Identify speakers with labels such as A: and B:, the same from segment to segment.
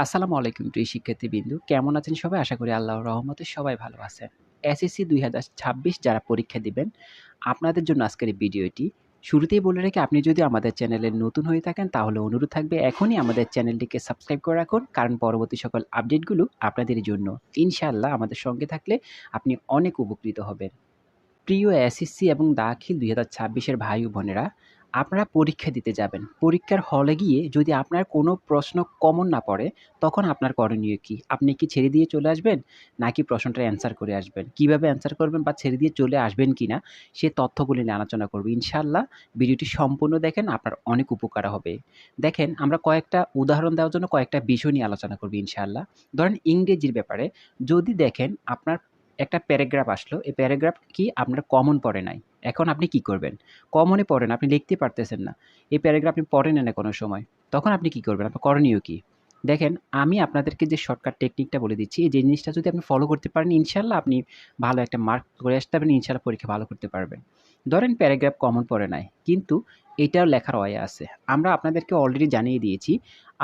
A: আসসালামু আলাইকুম প্রিয় শিক্ষার্থীবৃন্দ। কেমন আছেন সবাই? আশা করি আল্লাহর রহমতে সবাই ভালো আছেন। এসএসসি ২০২৬ যারা পরীক্ষা দিবেন, আপনাদের জন্য আজকের এই ভিডিওটি। শুরুতেই বলে রাখি, আপনি যদি আমাদের চ্যানেলে নতুন হয়ে থাকেন তাহলে অনুরোধ থাকবে এখনই আমাদের চ্যানেলটিকে সাবস্ক্রাইব করে রাখুন। কারণ পরবর্তী সকল আপডেটগুলো আপনাদেরই জন্য। ইনশাআল্লাহ আমাদের সঙ্গে থাকলে আপনি অনেক উপকৃত হবেন। প্রিয় এসএসসি এবং দাখিল ২০২৬ এর ভাই ও বোনেরা, আপনারা পরীক্ষা দিতে যাবেন। পরীক্ষার হলে গিয়ে যদি আপনার কোনো প্রশ্ন কমন না পড়ে, তখন আপনার করণীয় কী? আপনি কি ছেড়ে দিয়ে চলে আসবেন? নাকি প্রশ্নটার অ্যান্সার করে আসবেন? কিভাবে অ্যান্সার করবেন বা ছেড়ে দিয়ে চলে আসবেন কিনা, সে তথ্যগুলি নিয়ে আলোচনা করব। ইনশাআল্লাহ ভিডিওটি সম্পূর্ণ দেখেন, আপনার অনেক উপকার হবে। দেখেন, আমরা কয়েকটা উদাহরণ দেওয়ার জন্য কয়েকটা বিষয় নিয়ে আলোচনা করব ইনশাআল্লাহ। ধরেন ইংরেজির ব্যাপারে যদি দেখেন আপনার একটা প্যারাগ্রাফ আসলো, এই প্যারাগ্রাফ কি আপনার কমন পড়ে নাই। এখন আপনি কি করবেন? কমনই পড়ে না, আপনি লিখতে পারতেছেন না। এই প্যারাগ্রাফ আপনি পড়েন না কোনো সময়। তখন আপনি কি করবেন? আপনার করণীয় কি? দেখেন, আমি আপনাদেরকে যে শর্টকাট টেকনিকটা বলে দিচ্ছি, এই জিনিসটা যদি আপনি ফলো করতে পারেন, ইনশাআল্লাহ আপনি ভালো একটা মার্ক করে আসতে পারবেন, ইনশাআল্লাহ পরীক্ষা ভালো করতে পারবেন। ধরেন প্যারাগ্রাফ কমন পড়ে নাই, কিন্তু এটাও লেখার ওয়ে আছে। আমরা আপনাদেরকে অলরেডি জানিয়ে দিয়েছি,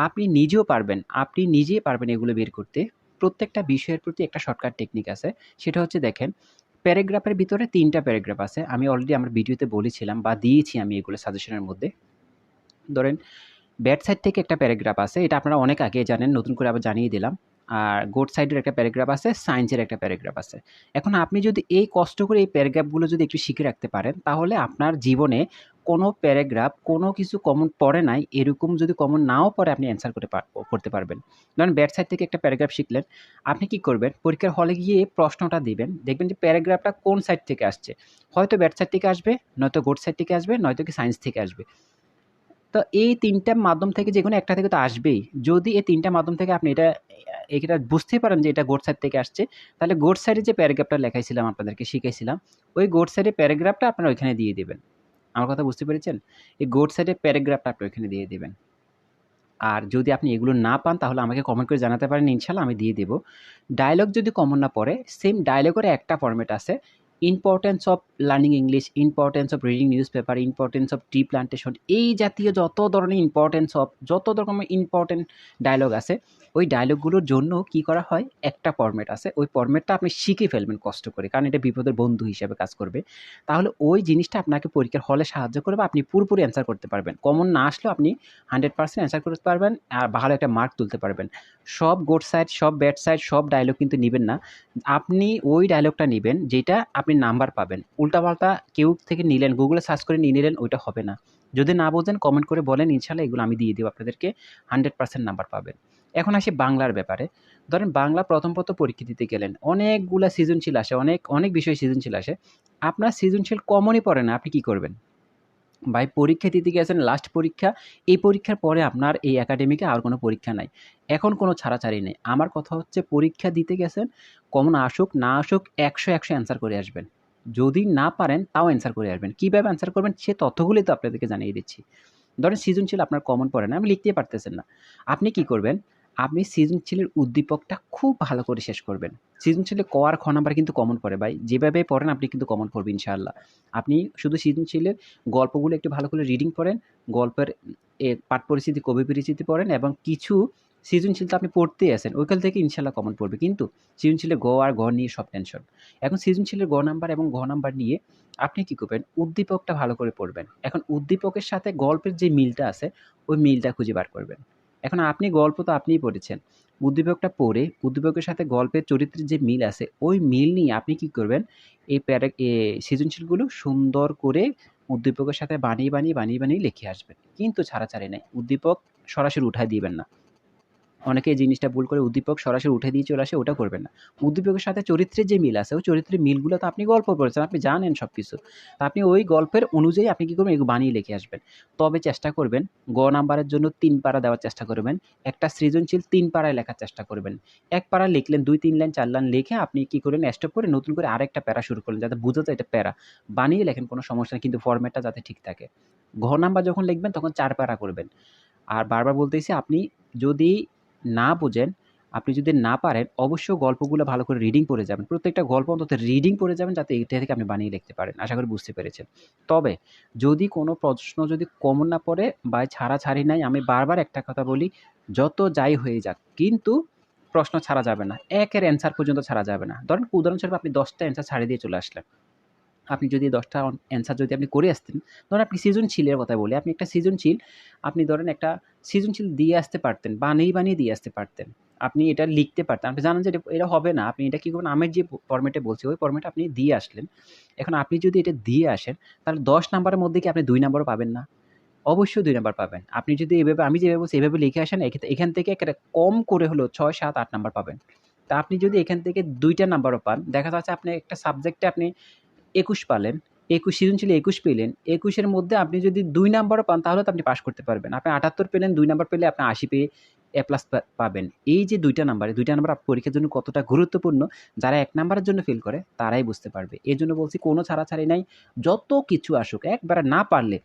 A: আপনি নিজেও পারবেন, আপনি নিজেই পারবেন এগুলো বের করতে। প্রত্যেকটা বিষয়ের প্রতি একটা শর্টকাট টেকনিক আছে। সেটা হচ্ছে দেখেন, প্যারাগ্রাফের ভিতরে ৩ টা প্যারাগ্রাফ আছে। আমি অলরেডি আমার ভিডিওতে বলেছিলাম বা দিয়েছি আমি এগুলো সাজেশনের মধ্যে। ধরেন ব্যাড সাইড থেকে একটা প্যারাগ্রাফ আছে। এটা আপনারা অনেক আগেই জানেন, নতুন করে আবার জানিয়ে দিলাম। আর গুড সাইডের একটা প্যারাগ্রাফ আছে, সায়েন্সের একটা প্যারাগ্রাফ আছে। এখন আপনি যদি এই কষ্ট করে এই প্যারাগ্রাফগুলো যদি একটু শিখে রাখতে পারেন, তাহলে আপনার জীবনে কোনো প্যারাগ্রাফ, কোনো কিছু কমন পড়ে নাই, এরকম যদি কমন নাও পড়ে আপনি অ্যান্সার করতে পারবেন। ধরেন ব্যাড সাইড থেকে একটা প্যারাগ্রাফ শিখলেন, আপনি কি করবেন? পরীক্ষার হলে গিয়ে প্রশ্নটা দিবেন। দেখবেন যে প্যারাগ্রাফটা কোন সাইড থেকে আসছে। হয়তো ব্যাড সাইড থেকে আসবে, নয়তো গুড সাইড থেকে আসবে, নয়তো কি সায়েন্স থেকে আসবে। তো এই ৩ টা মাধ্যম থেকে যেকোনো একটা থেকে তো আসবেই। যদি এই ৩ টা মাধ্যম থেকে আপনি এটা বুঝতেই পারেন যে এটা গোট সাইড থেকে আসছে, তাহলে গোট সাইডে যে প্যারাগ্রাফটা লেখাইছিলাম আপনাদেরকে শিখাইছিলাম, ওই গোট সাইডের প্যারাগ্রাফটা আপনারা ওইখানে দিয়ে দিবেন। আমার কথা বুঝতে পেরেছেন? এই গোট সাইডের প্যারাগ্রাফটা আপনি ওইখানে দিয়ে দিবেন। আর যদি আপনি এগুলো না পান তাহলে আমাকে কমেন্ট করে জানাতে পারেন, ইনশাআল্লাহ আমি দিয়ে দেব। ডায়ালগ যদি কমন না পড়ে, সেম ডায়ালগের একটা ফরম্যাট আছে। Importance of learning English, importance of reading newspaper, importance of tree plantation, এই জাতীয় যত ধরনের যত রকমের ইম্পোর্টেন্ট ডায়ালগ আছে, ওই ডায়ালগগুলোর জন্য কি করা হয়? একটা ফরম্যাট আছে। ওই ফরম্যাটটা আপনি শিখে ফেলবেন কষ্ট করে। কারণ এটা বিপদের বন্ধু হিসেবে কাজ করবে। তাহলে ওই জিনিসটা আপনাকে পরীক্ষার হলে সাহায্য করবে। আপনি পুরোপুরি অ্যান্সার করতে পারবেন। কমন না আসলেও আপনি 100% অ্যান্সার করতে পারবেন আর ভালো একটা মার্ক তুলতে পারবেন। সব গুড সাইড, সব ব্যাড সাইড, সব ডায়ালগ কিন্তু নিবেন না। আপনি ওই ডায়ালগটা নিবেন যেটা আপনি নাম্বার পাবেন। উল্টাপাল্টা কেউ থেকে নিলেন, গুগলে সার্চ করে নিয়ে নিলেন, ওইটা হবে না। যদি না বোঝেন কমেন্ট করে বলেন, ইনশাআল্লাহ এগুলো আমি দিয়ে দেব আপনাদেরকে, 100% নাম্বার পাবেন। এখন আসি বাংলার ব্যাপারে। ধরেন বাংলা প্রথম পরীক্ষা দিতে গেলেন। অনেকগুলা সৃজনশীল আসে, অনেক বিষয় সৃজনশীল আসে। আপনার সৃজনশীল কমনই পড়ে না, আপনি কি করবেন? ভাই পরীক্ষা দিতে গেছেন, লাস্ট পরীক্ষা। এই পরীক্ষার পরে আপনার এই একাডেমিকে আর কোনো পরীক্ষা নাই। এখন কোনো ছাড়াছাড়ি নেই। আমার কথা হচ্ছে পরীক্ষা দিতে গেছেন, কমন আসুক না আসুক ১০০ অ্যান্সার করে আসবেন। যদি না পারেন তাও অ্যান্সার করে আসবেন। কিভাবে অ্যান্সার করবেন সে তথ্যগুলোই তো আপনাদেরকে জানিয়ে দিচ্ছি। ধরেন সৃজনশীল আপনার কমন পড়ে না, আপনি লিখতেই পারতেছেন না। আপনি কি করবেন? আপনি সৃজনশীলের উদ্দীপকটা খুব ভালো করে শেষ করবেন। সৃজনশীলে ক আর খ নাম্বার কিন্তু কমন পড়ে ভাই। যেভাবে পড়েন আপনি কিন্তু কমন পড়বে ইনশাআল্লাহ। আপনি শুধু সৃজনশীলের গল্পগুলো একটু ভালো করে রিডিং পড়েন, গল্পের পাঠ পরিচিতি, কবি পরিচিতি পড়েন এবং কিছু সৃজনশীল তো আপনি পড়তেই আছেন। ওইখান থেকে ইনশাআল্লাহ কমন পড়বে। কিন্তু সৃজনশীলের গ আর ঘ নিয়ে সব টেনশন। এখন সৃজনশীলের গ নাম্বার এবং ঘ নাম্বার নিয়ে আপনি কি করবেন? উদ্দীপকটা ভালো করে পড়বেন। এখন উদ্দীপকের সাথে গল্পের যে মিলটা আছে, ওই মিলটা খুঁজে বার করবেন। এখন আপনি গল্প তো আপনিই পড়েছেন। উদ্দীপকটা পড়ে উদ্দীপকের সাথে গল্পের চরিত্রের যে মিল আছে, ওই মিল নিয়ে আপনি কি করবেন? এই সৃজনশীলগুলো সুন্দর করে উদ্দীপকের সাথে বানিয়ে লিখে আসবেন। কিন্তু ছাড়াছাড়ি নাই। উদ্দীপক সরাসরি উঠায় দিবেন না। অনেকে এই জিনিসটা ভুল করে উদ্দীপক সরাসরি উঠে দিয়ে চলে আসে, ওটা করবেন না। উদ্দীপকের সাথে চরিত্রের যে মিল আছে, ওই চরিত্রের মিলগুলো তো আপনি গল্প পড়েছেন, আপনি জানেন সবকিছু। তো আপনি ওই গল্পের অনুযায়ী আপনি কি করবেন? এগুলো বানিয়ে লিখে আসবেন। তবে চেষ্টা করবেন গ নাম্বারের জন্য ৩ পারা দেওয়ার চেষ্টা করবেন। একটা সৃজনশীল ৩ পারায় লেখার চেষ্টা করবেন। ১ পারা লিখলেন, ২-৩ লাইন ৪ লাইন লিখে আপনি কি করলেন? স্টপ করে নতুন করে আরেকটা প্যারা শুরু করলেন যাতে বোঝা যায় এটা প্যারা। বানিয়ে লেখেন, কোনো সমস্যা নেই, কিন্তু ফরম্যাটটা যাতে ঠিক থাকে। ঘ নাম্বার যখন লিখবেন তখন ৪ পারা করবেন। আর বারবার বলতেছি, আপনি যদি না বুঝেন, আপনি যদি না পারেন অবশ্যই গল্পগুলো ভালো করে রিডিং পড়ে যাবেন। প্রত্যেকটা গল্প অন্তত রিডিং পড়ে যাবেন যাতে এটা থেকে আপনি বানিয়ে লিখতে পারেন। আশা করি বুঝতে পেরেছেন। তবে যদি কোনো প্রশ্ন যদি কমন না পড়ে বা ছাড়াছাড়ি নাই, আমি বারবার একটা কথা বলি, যত যাই হয়ে যাক কিন্তু প্রশ্ন ছাড়া যাবে না। ১ এর অ্যান্সার পর্যন্ত ছাড়া যাবে না। ধরেন উদাহরণস্বরূপ আপনি ১০ টা অ্যান্সার ছাড়িয়ে দিয়ে চলে আসলেন। আপনি যদি ১০ টা অ্যান্সার যদি আপনি করে আসতেন, ধরেন আপনি সৃজনশীলের কথা বলি। আপনি একটা সৃজনশীল, আপনি ধরেন একটা সৃজনশীল দিয়ে আসতে পারতেন, বানিয়ে দিয়ে আসতে পারতেন। আপনি এটা লিখতে পারতেন। আপনি জানেন যে এটা হবে না। আপনি এটা কি করবেন, আমি যে ফরম্যাটে বলছি ওই ফরম্যাটে আপনি দিয়ে আসলেন। এখন আপনি যদি এটা দিয়ে আসেন তাহলে ১০ নাম্বারের মধ্যে কি আপনি ২ নাম্বারও পাবেন না? অবশ্যই ২ নাম্বার পাবেন। আপনি যদি এভাবে আমি যেভাবে বলছি এভাবে লিখে আসেন এখান থেকে একটা কম করে হলেও ৬, ৭, ৮ নাম্বার পাবেন। তা আপনি যদি এখান থেকে ২ টা নাম্বারও পান, দেখা যাচ্ছে আপনি একটা সাবজেক্টে আপনি ২১ পালেন, ২১ সৃজনশীলে ২১ পেলেন। ২১ এর মধ্যে আপনি যদি ২ নাম্বারও পান তাহলেও তো আপনি পাস করতে পারবেন। আপনি ৭৮ পেলেন, ২ নাম্বার পেলে আপনি ৮০ পেয়ে এ প্লাস পাবেন। এই যে ২ টা নাম্বার, ২ টা নাম্বার পরীক্ষার জন্য কতটা গুরুত্বপূর্ণ, যারা ১ নাম্বারের জন্য ফেল করে তারাই বুঝতে পারবে। এজন্য বলছি কোনো ছাড়াছাড়ি নাই। যত কিছু আসুক একবারে না পারলে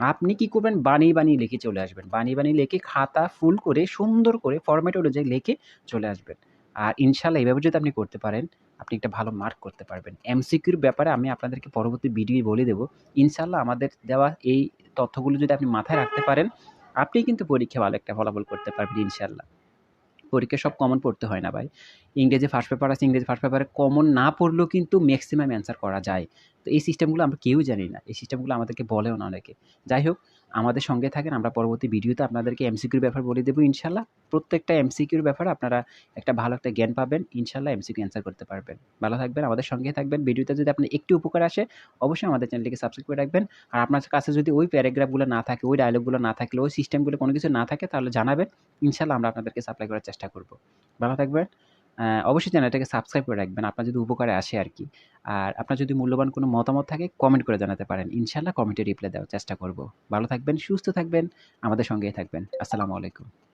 A: আপনি কি করবেন, বানিয়ে লিখে চলে আসবেন। বানিয়ে লিখে খাতা ফুল করে সুন্দর করে ফরম্যাট অনুযায়ী লিখে চলে আসবেন। আর ইনশাআল্লাহ এভাবে যদি আপনি করতে পারেন, আপনি একটা ভালো মার্ক করতে পারবেন। এমসিকিউর ব্যাপারে আমি আপনাদেরকে পরবর্তী ভিডিওয় বলে দেব। ইনশাআল্লাহ আমাদের দেওয়া এই তথ্যগুলো যদি আপনি মাথায় রাখতে পারেন, আপনি কিন্তু পরীক্ষায় ভালো একটা ফলাফল করতে পারবেন ইনশাআল্লাহ। পরীক্ষায় সব কমন পড়তে হয় না ভাই। ইংরেজি ফার্স্ট পেপার আছে, ইংরেজি ফার্স্ট পেপারে কমন না পড়লেও কিন্তু মেক্সিমাম অ্যান্সার করা যায়। তো এই সিস্টেমগুলো আমরা কেউই জানি না। এই সিস্টেমগুলো আমাদেরকে বলেও না অনেকে। যাই হোক, আমাদের সঙ্গে থাকেন। আমরা পরবর্তী ভিডিওতে আপনাদেরকে এমসিকিউর ব্যাপারে বলে দেব ইনশাআল্লাহ। প্রত্যেকটা এমসিকিউর ব্যাপারে আপনারা একটা ভালো একটা জ্ঞান পাবেন। ইনশাআল্লাহ এমসিকিউ অ্যান্সার করতে পারবেন। ভালো থাকবেন, আমাদের সঙ্গেই থাকবেন। ভিডিওতে যদি আপনার একটু উপকার আসে, অবশ্যই আমাদের চ্যানেলটিকে সাবস্ক্রাইব করে রাখবেন। আর আপনার কাছে যদি ওই প্যারাগ্রাফগুলো না থাকে, ওই ডায়ালগগুলো না থাকলে, ওই সিস্টেমগুলো কোনো কিছু না থাকে তাহলে জানাবেন। ইনশাআল্লাহ আমরা আপনাদেরকে সাপ্লাই করার চেষ্টা করব। ভালো থাকবেন। অবশ্যই চ্যানেলটাকে সাবস্ক্রাইব করে রাখবেন। আপনার যদি উপকারে আসে আরকি। আর আপনার যদি মূল্যবান কোনো মতামত থাকে কমেন্ট করে জানাতে পারেন। ইনশাআল্লাহ কমেন্টে রিপ্লাই দেওয়ার চেষ্টা করব। ভালো থাকবেন, সুস্থ থাকবেন, আমাদের সঙ্গেই থাকবেন। আসসালামু আলাইকুম।